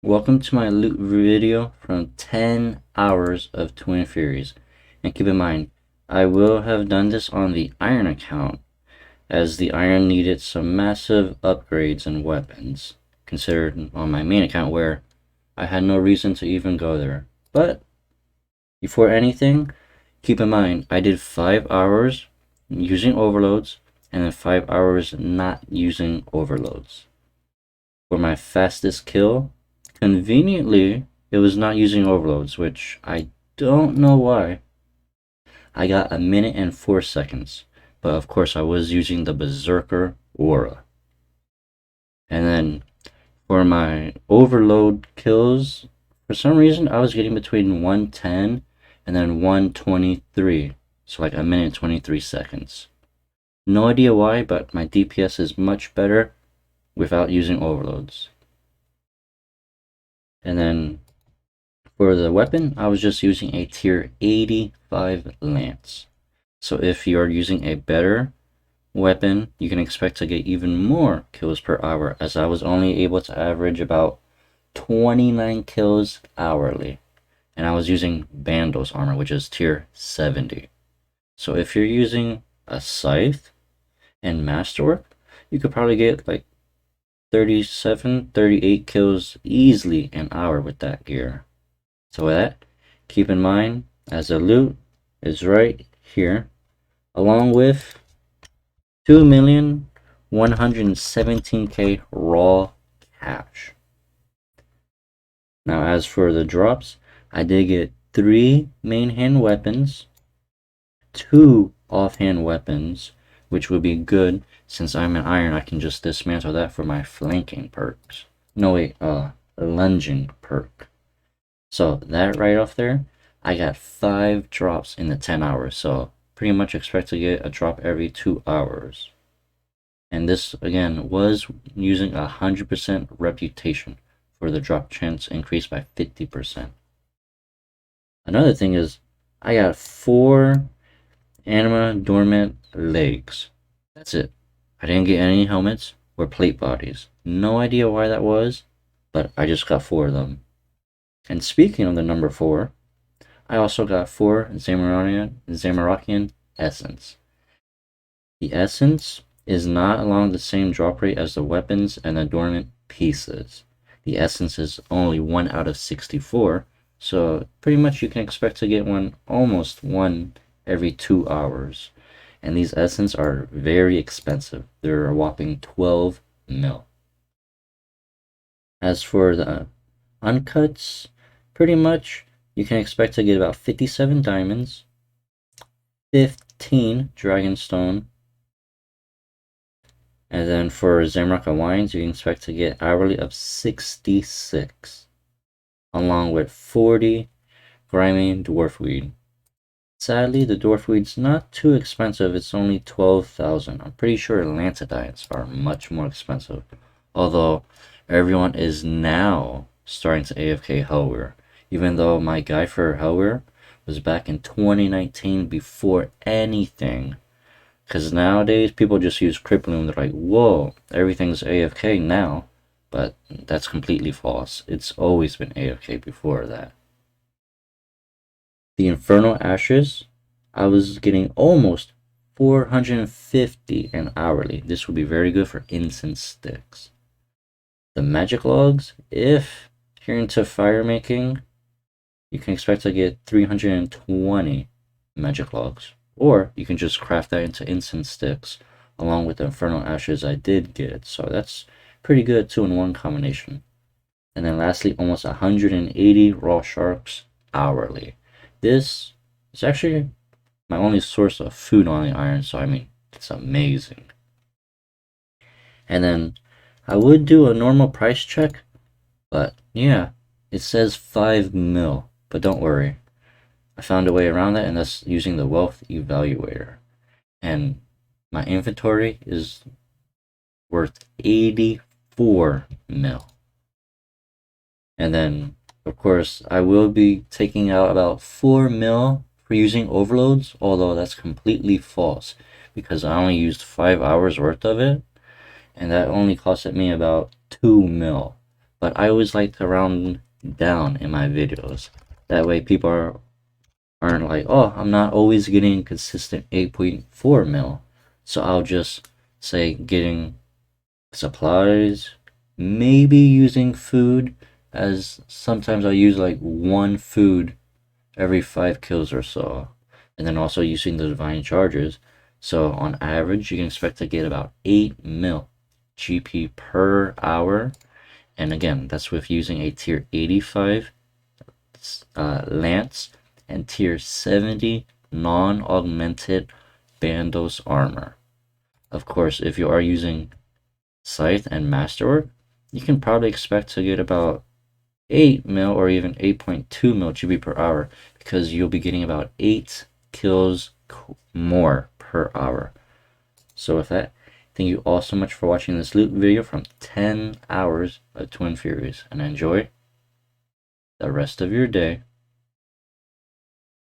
Welcome to my loot video from 10 hours of Twin Furies. And keep in mind, I will have done this on the Iron account, as the Iron needed some massive upgrades and weapons, considered on my main account where I had no reason to even go there. But, before anything, keep in mind, I did 5 hours using overloads, and then 5 hours not using overloads. For my fastest kill, conveniently, it was not using overloads, which I don't know why. I got 1 minute and 4 seconds, but of course I was using the Berserker Aura. And then for my overload kills, for some reason I was getting between 110 and then 123, so like 1 minute and 23 seconds. No idea why, but my DPS is much better without using overloads. And then for the weapon, I was just using a tier 85 lance. So if you are using a better weapon, you can expect to get even more kills per hour, as I was only able to average about 29 kills hourly. And I was using BANDOS armor, which is tier 70. So if you're using a scythe and masterwork, you could probably get like 37, 38 kills easily an hour with that gear. So with that, keep in mind, as the loot is right here, along with 2,117k raw cash. Now as for the drops, I did get 3 main hand weapons, 2 offhand weapons, which would be good since I'm an iron. I can just dismantle that for my flanking perks. No wait, lunging perk. So that right off there, I got 5 drops in the 10 hours. So pretty much expect to get a drop every 2 hours. And this again was using 100% reputation for the drop chance increased by 50%. Another thing is I got 4 Anima Dormant legs. That's it. I didn't get any helmets or plate bodies. No idea why that was, but I just got 4 of them. And speaking of the number 4, I also got 4 Zamorakian Essence. The Essence is not along the same drop rate as the weapons and the dormant pieces. The Essence is only 1 out of 64, so pretty much you can expect to get almost one every 2 hours. And these Essence are very expensive. They're a whopping 12 mil. As for the uncuts, pretty much you can expect to get about 57 diamonds, 15 dragonstone, and then for Zamorak wines you can expect to get hourly of 66, along with 40 grimy dwarfweed. Sadly, the dwarfweed's not too expensive. It's only 12,000. I'm pretty sure Lancedites are much more expensive, although everyone is now starting to AFK Hellware, even though my guy for Hellware was back in 2019 before anything. Because nowadays people just use Crippling. They're like, whoa, everything's AFK now. But that's completely false. It's always been AFK before that. The Infernal Ashes, I was getting almost 450 an hourly. This would be very good for incense sticks. The magic logs, if you're into fire making, you can expect to get 320 magic logs. Or you can just craft that into incense sticks along with the Infernal Ashes I did get. So that's pretty good 2-in-1 combination. And then lastly, almost 180 raw sharks hourly. This is actually my only source of food on the iron, so I mean, it's amazing. And then I would do a normal price check, but yeah, it says 5 mil, but don't worry. I found a way around that, and that's using the wealth evaluator. And my inventory is worth 84 mil. And then, of course, I will be taking out about 4 mil for using overloads, although that's completely false because I only used 5 hours worth of it, and that only costed me about 2 mil. but I always like to round down in my videos. That way people aren't like, oh, I'm not always getting consistent 8.4 mil. So I'll just say getting supplies, maybe using food, as sometimes I'll use like one food every 5 kills or so. And then also using the divine charges. So on average, you can expect to get about 8 mil GP per hour. And again, that's with using a tier 85 lance and tier 70 non-augmented bandos armor. Of course, if you are using scythe and masterwork, you can probably expect to get about 8 mil or even 8.2 mil GB per hour, because you'll be getting about 8 kills more per hour. So with that, thank you all so much for watching this loot video from 10 hours of Twin Furies, and enjoy the rest of your day.